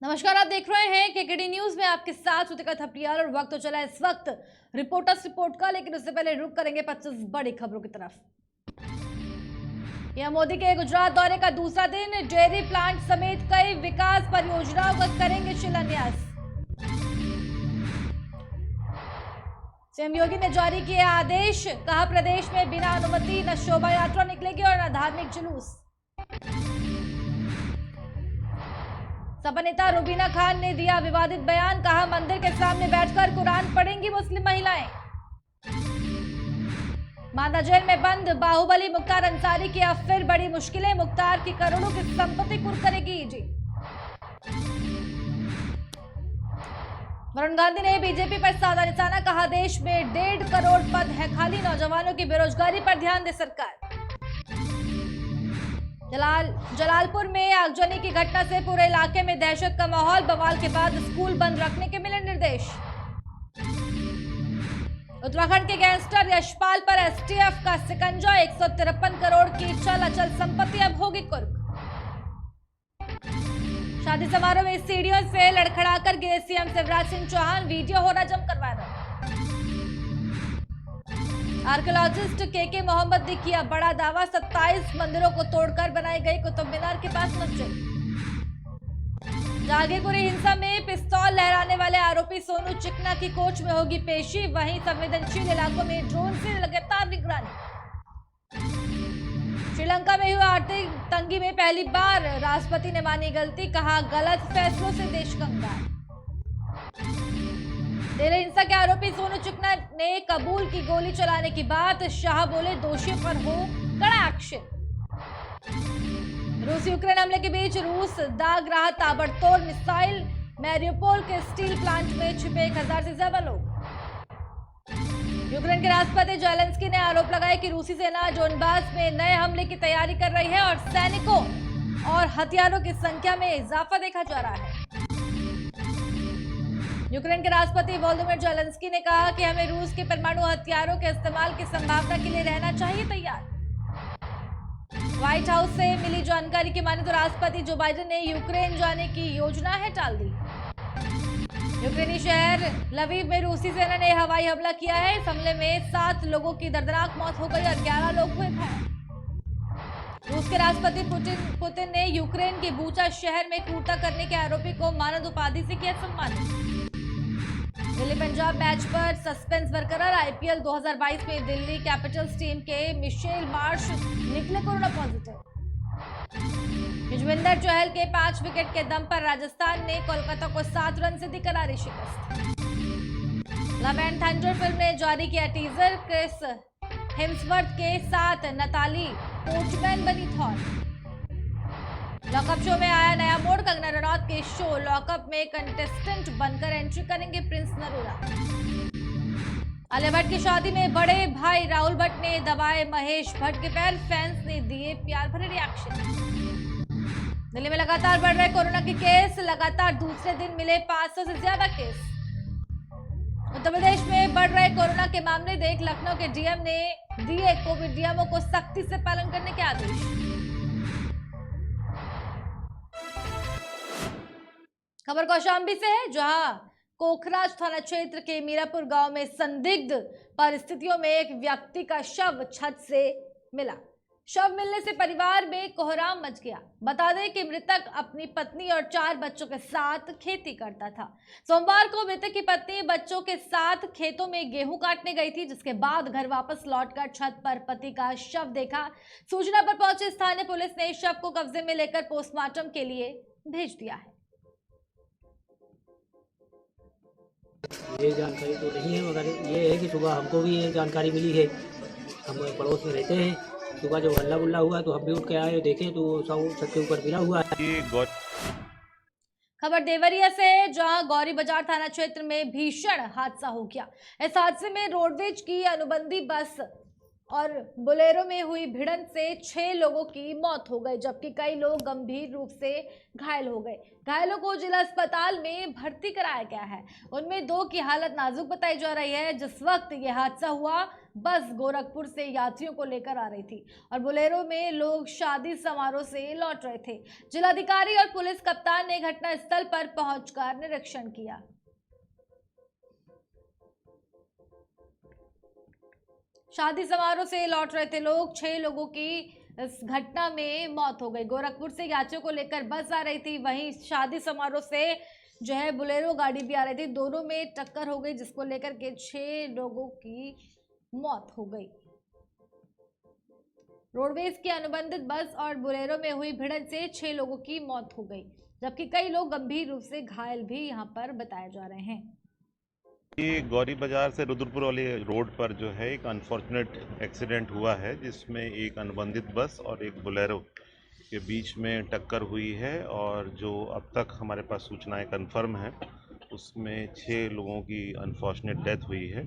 नमस्कार, आप देख रहे हैं केकेडी न्यूज में आपके साथ सुतिका थपलियाल और वक्त तो चला इस वक्त रिपोर्टर्स रिपोर्ट का, लेकिन उससे पहले रुक करेंगे 25 बड़ी खबरों की तरफ। पीएम मोदी के गुजरात दौरे का दूसरा दिन, डेयरी प्लांट समेत कई विकास परियोजनाओं का करेंगे शिलान्यास। सीएम योगी ने जारी किए आदेश, कहा प्रदेश में बिना अनुमति न शोभा यात्रा निकलेगी और न धार्मिक जुलूस। सपा नेता रुबीना खान ने दिया विवादित बयान, कहा मंदिर के सामने बैठकर कुरान पढ़ेंगी मुस्लिम महिलाएं। मादा जेल में बंद बाहुबली मुख्तार अंसारी की अब फिर बड़ी मुश्किलें, मुख्तार की करोड़ों की संपत्ति कुर्क करेगी ईडी। वरुण गांधी ने बीजेपी पर साधा निशाना, कहा देश में 1.5 करोड़ पद है खाली, नौजवानों की बेरोजगारी पर ध्यान दे सरकार। जलालपुर में आगजनी की घटना से पूरे इलाके में दहशत का माहौल, बवाल के बाद स्कूल बंद रखने के मिले निर्देश। उत्तराखंड के गैंगस्टर यशपाल पर एसटीएफ का शिकंजा, 153 करोड़ की चल अचल संपत्ति अब होगी कुर्क। शादी समारोह में सीढ़ियों से लड़खड़ाकर गिरे सीएम शिवराज सिंह चौहान, वीडियो हो रहा जमकर वायरल। आर्कियोलॉजिस्ट के मोहम्मद ने किया बड़ा दावा, 27 मंदिरों को तोड़कर बनाई गई कुतुब मीनार के पास मस्जिद। जागीरपुरी हिंसा में पिस्तौल लहराने वाले आरोपी सोनू चिकना की कोर्ट में होगी पेशी, वहीं संवेदनशील इलाकों में ड्रोन से लगातार निगरानी। श्रीलंका में हुई आर्थिक तंगी में पहली बार राष्ट्रपति ने मानी गलती, कहा गलत फैसलों से देश कंगाल। दिल्ली हिंसा के आरोपी सोनू चिकना ने कबूल की गोली चलाने की बात, शाह बोले दोषियों पर हो कड़ा एक्शन। रूस यूक्रेन हमले के बीच रूस दाग रहा ताबड़तोड़ मिसाइल, मैरियोपोल के स्टील प्लांट में छिपे 1000 से ज्यादा लोग। यूक्रेन के राष्ट्रपति जेलेंस्की ने आरोप लगाया कि रूसी सेना डोनबास में नए हमले की तैयारी कर रही है और सैनिकों और हथियारों की संख्या में इजाफा देखा जा रहा है। यूक्रेन के राष्ट्रपति वोलोदिमीर जेलेंस्की ने कहा कि हमें रूस के परमाणु हथियारों के इस्तेमाल की संभावना के लिए रहना चाहिए तैयार। व्हाइट हाउस से मिली जानकारी की माने तो राष्ट्रपति जो बाइडेन ने यूक्रेन जाने की योजना है टाल दी। यूक्रेनी शहर लवीव में रूसी सेना ने हवाई हमला किया है, इस हमले में 7 लोगों की दर्दनाक मौत हो गई और 11 लोग हुए घायल। रूस के राष्ट्रपति पुतिन ने यूक्रेन के बूचा शहर में क्रूरता करने के आरोपी को मानद उपाधि से किया सम्मानित। दिल्ली पंजाब मैच पर सस्पेंस बरकरार, आईपीएल 2022 में दिल्ली कैपिटल्स टीम के मिशेल मार्श निकले कोरोना पॉजिटिव। युजवेंद्र चहल के 5 विकेट के दम पर राजस्थान ने कोलकाता को 7 रन से दी करारी शिकस्त। लव एंड थंडर फिल्म ने जारी किया टीजर, क्रिस हेम्सवर्थ के साथ नताली पोर्टमैन बनी थॉर। लॉकअप शो में आया नया मोड़, कंगना रनौत के शो लॉकअप में कंटेस्टेंट बनकर एंट्री करेंगे प्रिंस नरूला। आलिया भट्ट की शादी में बड़े भाई राहुल भट्ट ने दबाए महेश भट्ट के पैर, फैंस ने दिए प्यार भरे रिएक्शन। दिल्ली में लगातार बढ़ रहे कोरोना के केस, लगातार दूसरे दिन मिले 500 से ज्यादा केस। उत्तर प्रदेश में बढ़ रहे कोरोना के मामले देख लखनऊ के डीएम ने दिए कोविड नियमों को सख्ती से पालन करने के आदेश। खबर कौशाम्बी से है, जहां कोखराज थाना क्षेत्र के मीरापुर गांव में संदिग्ध परिस्थितियों में एक व्यक्ति का शव छत से मिला। शव मिलने से परिवार में कोहराम मच गया। बता दें कि मृतक अपनी पत्नी और 4 बच्चों के साथ खेती करता था। सोमवार को मृतक की पत्नी बच्चों के साथ खेतों में गेहूं काटने गई थी, जिसके बाद घर वापस लौटकर छत पर पति का शव देखा। सूचना पर पहुंची स्थानीय पुलिस ने शव को कब्जे में लेकर पोस्टमार्टम के लिए भेज दिया है। ये जानकारी तो नहीं है, मगर ये है कि सुबह हमको भी ये जानकारी मिली है। हम पड़ोस में रहते हैं, सुबह जब हल्ला गुल्ला हुआ तो हम भी उठ के आए, देखे तो सब छत के ऊपर गिरा हुआ है। खबर देवरिया से, जहां गौरी बाजार थाना क्षेत्र में भीषण हादसा हो गया। इस हादसे में रोडवेज की अनुबंधी बस और बोलेरो में हुई भिड़ंत से 6 लोगों की मौत हो गई, जबकि कई लोग गंभीर रूप से घायल हो गए। घायलों को जिला अस्पताल में भर्ती कराया गया है। उनमें 2 की हालत नाजुक बताई जा रही है। जिस वक्त यह हादसा हुआ बस गोरखपुर से यात्रियों को लेकर आ रही थी और बोलेरो में लोग शादी समारोह से लौट रहे थे। जिलाधिकारी और पुलिस कप्तान ने घटनास्थल पर पहुंचकर निरीक्षण किया। शादी समारोह से लौट रहे थे लोग, 6 लोगों की इस घटना में मौत हो गई। गोरखपुर से यात्रियों को लेकर बस आ रही थी, वहीं शादी समारोह से जो है बोलेरो गाड़ी भी आ रही थी। दोनों में टक्कर हो गई, जिसको लेकर के 6 लोगों की मौत हो गई। रोडवेज की अनुबंधित बस और बोलेरो में हुई भिड़ंत से 6 लोगों की मौत हो गई, जबकि कई लोग गंभीर रूप से घायल भी यहां पर बताए जा रहे हैं। ये गौरी बाजार से रुद्रपुर वाले रोड पर जो है एक अनफॉर्चुनेट एक्सीडेंट हुआ है, जिसमें एक अनुबंधित बस और एक बोलेरो के बीच में टक्कर हुई है और जो अब तक हमारे पास सूचनाएं कंफर्म हैं उसमें 6 लोगों की अनफॉर्चुनेट डेथ हुई है।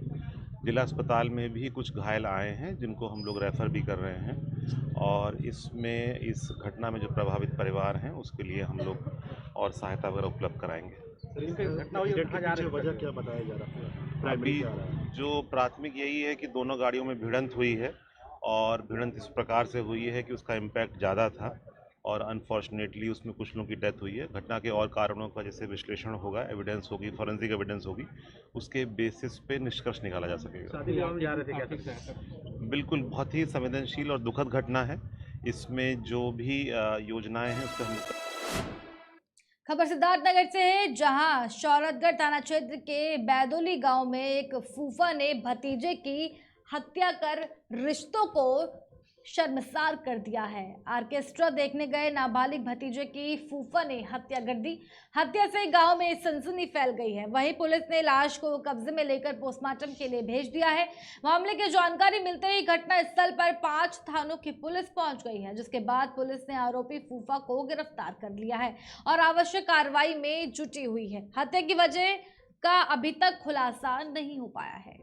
जिला अस्पताल में भी कुछ घायल आए हैं जिनको हम लोग रेफ़र भी कर रहे हैं और इसमें इस घटना में जो प्रभावित परिवार हैं उसके लिए हम लोग और सहायता वगैरह उपलब्ध कराएंगे। वजह क्या बताया जा रहा है? अभी जो प्राथमिक यही है कि दोनों गाड़ियों में भिड़ंत हुई है और भिड़ंत इस प्रकार से हुई है कि उसका इम्पैक्ट ज़्यादा था और अनफॉर्चुनेटली उसमें कुछ लोगों की डेथ हुई है। घटना के और कारणों का जैसे विश्लेषण होगा, एविडेंस होगी, फॉरेंसिक एविडेंस होगी, उसके बेसिस पे निष्कर्ष निकाला जा सकेगा। शादी में जा रहे थे क्या? बिल्कुल, बहुत ही संवेदनशील और दुखद घटना है। इसमें जो भी योजनाएं हैं उस पर हम खबर सिद्धार्थनगर से है, जहां शौरतगढ़ थाना क्षेत्र के बैदोली गांव में एक फूफा ने भतीजे की हत्या कर रिश्तों को शर्मसार कर दिया है। ऑर्केस्ट्रा देखने गए नाबालिग भतीजे की फूफा ने हत्या कर दी। हत्या से गांव में सनसनी फैल गई है। वहीं पुलिस ने लाश को कब्जे में लेकर पोस्टमार्टम के लिए भेज दिया है। मामले की जानकारी मिलते ही घटनास्थल पर 5 थानों की पुलिस पहुंच गई है, जिसके बाद पुलिस ने आरोपी फूफा को गिरफ्तार कर लिया है और आवश्यक कार्रवाई में जुटी हुई है। हत्या की वजह का अभी तक खुलासा नहीं हो पाया है।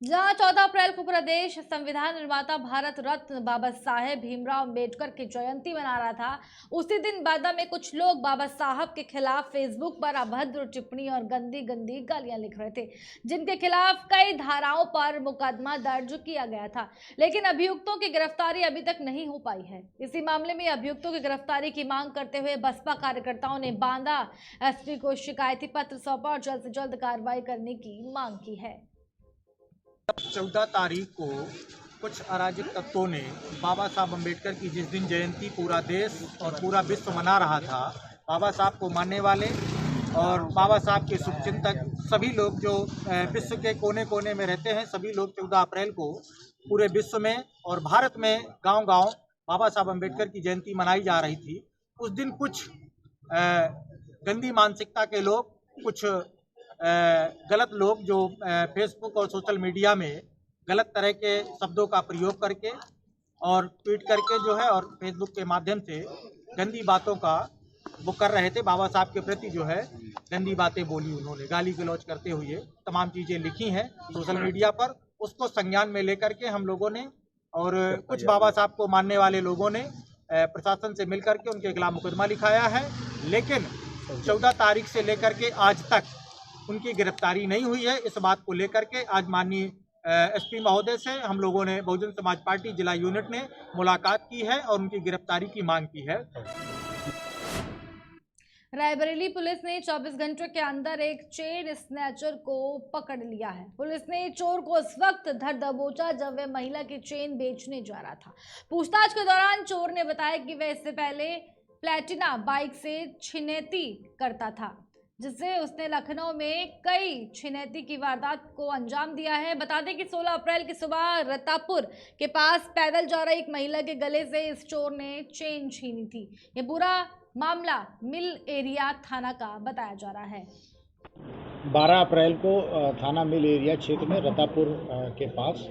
जहां 14 अप्रैल को पूरा देश संविधान निर्माता भारत रत्न बाबा साहेब भीमराव अम्बेडकर की जयंती मना रहा था, उसी दिन बादा में कुछ लोग बाबा साहब के खिलाफ फेसबुक पर अभद्र टिप्पणी और गंदी गंदी गालियां लिख रहे थे, जिनके खिलाफ कई धाराओं पर मुकदमा दर्ज किया गया था, लेकिन अभियुक्तों की गिरफ्तारी अभी तक नहीं हो पाई है। इसी मामले में अभियुक्तों की गिरफ्तारी की मांग करते हुए बसपा कार्यकर्ताओं ने बांदा एसपी को शिकायती पत्र सौंपा और जल्द से जल्द कार्रवाई करने की मांग की है। 14 तारीख को कुछ अराजक तत्वों ने बाबा साहब अम्बेडकर की जिस दिन जयंती पूरा देश और पूरा विश्व मना रहा था, बाबा साहब को मानने वाले और बाबा साहब के शुभचिंतक सभी लोग जो विश्व के कोने कोने में रहते हैं, सभी लोग 14 अप्रैल को पूरे विश्व में और भारत में गांव-गांव बाबा साहब अम्बेडकर की जयंती मनाई जा रही थी। उस दिन कुछ गंदी मानसिकता के लोग, कुछ गलत लोग जो फेसबुक और सोशल मीडिया में गलत तरह के शब्दों का प्रयोग करके और ट्वीट करके जो है और फेसबुक के माध्यम से गंदी बातों का वो कर रहे थे। बाबा साहब के प्रति जो है गंदी बातें बोली, उन्होंने गाली गलौज करते हुए तमाम चीज़ें लिखी हैं सोशल मीडिया पर। उसको संज्ञान में लेकर के हम लोगों ने और कुछ बाबा साहब को मानने वाले लोगों ने प्रशासन से मिल करके उनके खिलाफ मुकदमा लिखाया है, लेकिन 14 तारीख से लेकर के आज तक उनकी गिरफ्तारी नहीं हुई है। इस बात को लेकर के आज माननीय एसपी महोदय से हम लोगों ने बहुजन समाज पार्टी जिला यूनिट ने मुलाकात की है और उनकी गिरफ्तारी की मांग की है। रायबरेली पुलिस ने 24 घंटों के अंदर एक चेन स्नैचर को पकड़ लिया है। पुलिस ने चोर को उस वक्त धर दबोचा जब वह महिला की चेन बेचने जा रहा था। पूछताछ के दौरान चोर ने बताया कि वह इससे पहले प्लेटिना बाइक से छिनैती करता था, जिससे उसने लखनऊ में कई छिनैती की वारदात को अंजाम दिया है। बता दें कि 16 अप्रैल की सुबह रतापुर के पास पैदल जा रही एक महिला के गले से इस चोर ने चेन छीनी थी। ये पूरा मामला मिल एरिया थाना का बताया जा रहा है। 12 अप्रैल को थाना मिल एरिया क्षेत्र में रतापुर के पास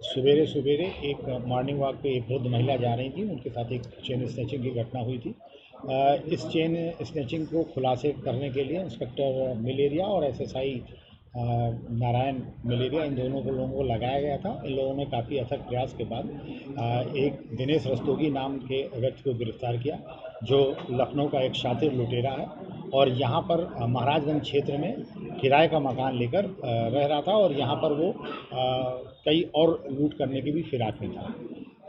सवेरे सवेरे एक मॉर्निंग वॉक पे एक वृद्ध महिला जा रही थी, उनके साथ एक चेन स्नैचिंग की घटना हुई थी। इस चेन स्नैचिंग को खुलासे करने के लिए इंस्पेक्टर मलेरिया और एसएसआई नारायण मलेरिया, इन दोनों को लोगों को लगाया गया था। इन लोगों ने काफ़ी अथक प्रयास के बाद एक दिनेश रस्तोगी नाम के व्यक्ति को गिरफ्तार किया, जो लखनऊ का एक शातिर लुटेरा है और यहाँ पर महाराजगंज क्षेत्र में किराए का मकान लेकर रह रहा था और यहाँ पर वो कई और लूट करने की भी फिराक में था।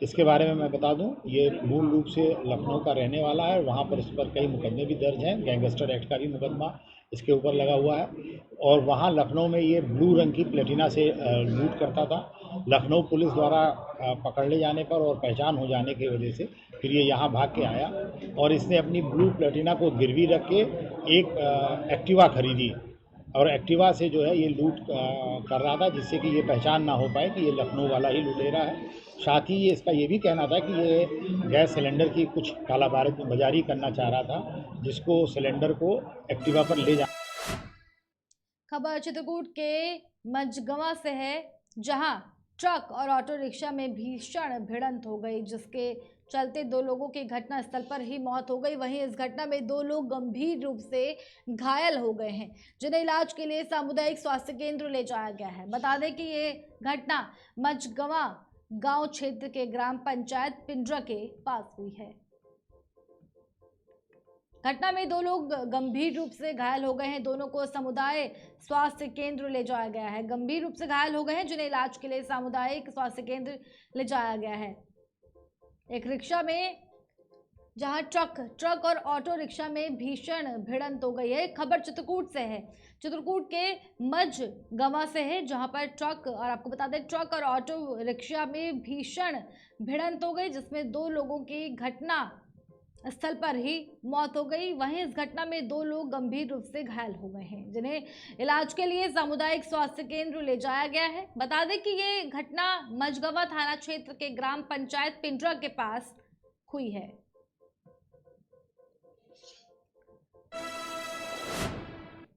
इसके बारे में मैं बता दूं, ये मूल रूप से लखनऊ का रहने वाला है। वहाँ पर इस पर कई मुकदमे भी दर्ज हैं, गैंगस्टर एक्ट का भी मुकदमा इसके ऊपर लगा हुआ है और वहाँ लखनऊ में ये ब्लू रंग की प्लेटिना से लूट करता था। लखनऊ पुलिस द्वारा पकड़ ले जाने पर और पहचान हो जाने की वजह से फिर ये यहाँ भाग के आया और इसने अपनी ब्लू प्लेटिना को गिरवी रख के एक एक्टिवा खरीदी और एक्टिवा से जो है ये लूट कर रहा था, जिससे कि ये पहचान ना हो पाए कि ये लखनऊ वाला ही लुटेरा है। साथ ही ये इसका ये भी कहना था कि ये गैस सिलेंडर की कुछ कालाबाजारी करना चाह रहा था, जिसको सिलेंडर को एक्टिवा पर ले जा। खबर चित्रकूट के मझगवा से है, जहां ट्रक और ऑटो रिक्शा में भीषण भिड़ंत हो गई, जिसके चलते 2 लोगों की घटनास्थल पर ही मौत हो गई। वहीं इस घटना में 2 लोग गंभीर रूप से घायल हो गए हैं, जिन्हें इलाज के लिए सामुदायिक स्वास्थ्य केंद्र ले जाया गया है। बता दें कि ये घटना मझगवा गांव क्षेत्र के ग्राम पंचायत पिंडरा के पास हुई है। घटना में 2 लोग गंभीर रूप से घायल हो गए हैं। दोनों को समुदाय स्वास्थ्य केंद्र ले जाया गया है। गंभीर रूप से घायल हो गए हैं, जिन्हें इलाज के लिए सामुदायिक स्वास्थ्य केंद्र ले जाया गया है। एक रिक्शा में, जहां ट्रक और ऑटो रिक्शा में भीषण भिड़ंत हो गई है। खबर चित्रकूट से है, चित्रकूट के मझगवा से है, जहां पर ट्रक, और आपको बता दें ट्रक और ऑटो रिक्शा में भीषण भिड़ंत हो गई, जिसमें 2 लोगों की घटना स्थल पर ही मौत हो गई। वहीं इस घटना में 2 लोग गंभीर रूप से घायल हो गए हैं, जिन्हें इलाज के लिए सामुदायिक स्वास्थ्य केंद्र ले जाया गया है। बता दें कि ये घटना मझगवा थाना क्षेत्र के ग्राम पंचायत पिंडरा के पास हुई है।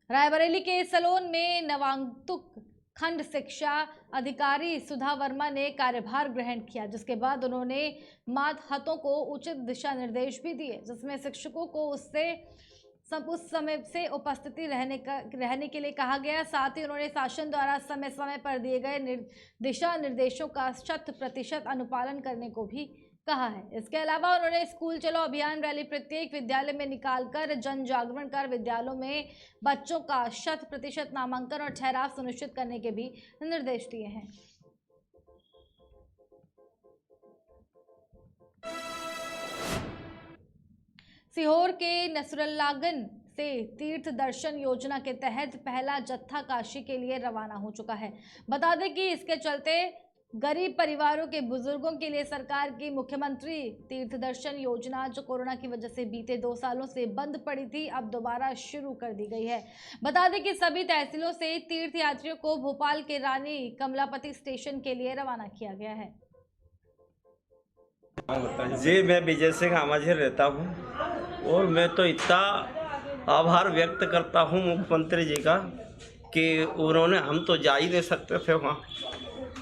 रायबरेली के सलोन में नवागंतुक खंड शिक्षा अधिकारी सुधा वर्मा ने कार्यभार ग्रहण किया, जिसके बाद उन्होंने मातहतों को उचित दिशा निर्देश भी दिए, जिसमें शिक्षकों को उस समय से उपस्थिति रहने के लिए कहा गया। साथ ही उन्होंने शासन द्वारा समय समय पर दिए गए दिशा निर्देशों का 100% अनुपालन करने को भी कहा है। इसके अलावा उन्होंने स्कूल चलो अभियान रैली प्रत्येक विद्यालय में निकालकर जन जागरण कर विद्यालयों में बच्चों का 100% नामांकन और ठहराव सुनिश्चित करने के भी निर्देश दिए हैं। सीहोर के नसरुल्लागंज से तीर्थ दर्शन योजना के तहत पहला जत्था काशी के लिए रवाना हो चुका है। बता दें कि इसके चलते गरीब परिवारों के बुजुर्गों के लिए सरकार की मुख्यमंत्री तीर्थ दर्शन योजना, जो कोरोना की वजह से बीते 2 सालों से बंद पड़ी थी, अब दोबारा शुरू कर दी गई है। बता दें कि सभी तहसीलों से तीर्थ यात्रियों को भोपाल के रानी कमलापति स्टेशन के लिए रवाना किया गया है। जी, मैं विजय सिंह आमाझे रहता हूँ और मैं तो इतना आभार व्यक्त करता हूँ मुख्यमंत्री जी का कि उन्होंने, हम तो जा ही नहीं सकते थे वहाँ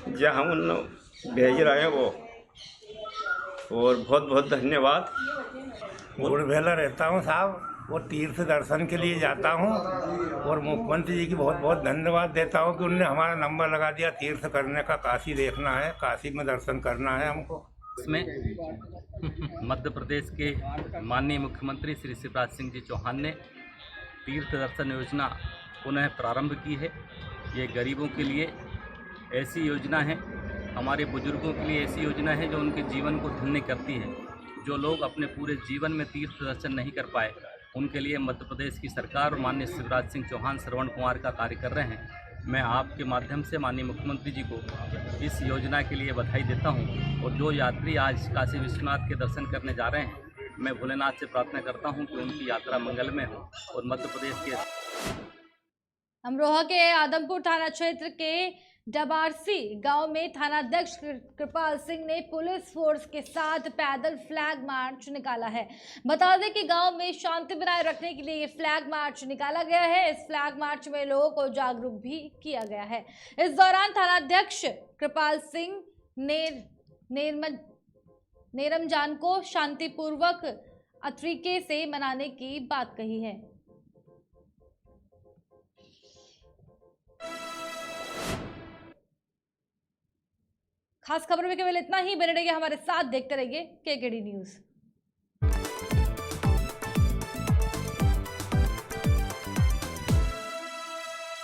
जहाँ उन्होंने भेज रहे हैं वो, और बहुत बहुत धन्यवाद। गुड़भेला रहता हूँ साहब, वो तीर्थ दर्शन के लिए जाता हूँ और मुख्यमंत्री जी की बहुत बहुत धन्यवाद देता हूँ कि उन्होंने हमारा नंबर लगा दिया तीर्थ करने का। काशी देखना है, काशी में दर्शन करना है हमको। इसमें मध्य प्रदेश के माननीय मुख्यमंत्री श्री शिवराज सिंह जी चौहान ने तीर्थ दर्शन योजना पुनः प्रारंभ की है। ये गरीबों के लिए ऐसी योजना है, हमारे बुजुर्गों के लिए ऐसी योजना है जो उनके जीवन को धन्य करती है। जो लोग अपने पूरे जीवन में तीर्थ दर्शन नहीं कर पाए, उनके लिए मध्य प्रदेश की सरकार और माननीय शिवराज सिंह चौहान, श्रवण कुमार का कार्य कर रहे हैं। मैं आपके माध्यम से माननीय मुख्यमंत्री जी को इस योजना के लिए बधाई देता हूं। और जो यात्री आज काशी विश्वनाथ के दर्शन करने जा रहे हैं, मैं भोलेनाथ से प्रार्थना करता हूं कि उनकी यात्रा मंगलमय हो और मध्य प्रदेश के। अमरोहा के आदमपुर थाना क्षेत्र के डबारसी गांव में थानाध्यक्ष कृपाल सिंह ने पुलिस फोर्स के साथ पैदल फ्लैग मार्च निकाला है। बता दें कि गांव में शांति बनाए रखने के लिए ये फ्लैग मार्च निकाला गया है। इस फ्लैग मार्च में लोगों को जागरूक भी किया गया है। इस दौरान थानाध्यक्ष कृपाल सिंह ने रमजान को शांतिपूर्वक तरीके से मनाने की बात कही है। खास खबर में केवल इतना ही। बने रहिए हमारे साथ, देखते रहिए केकेडी न्यूज़।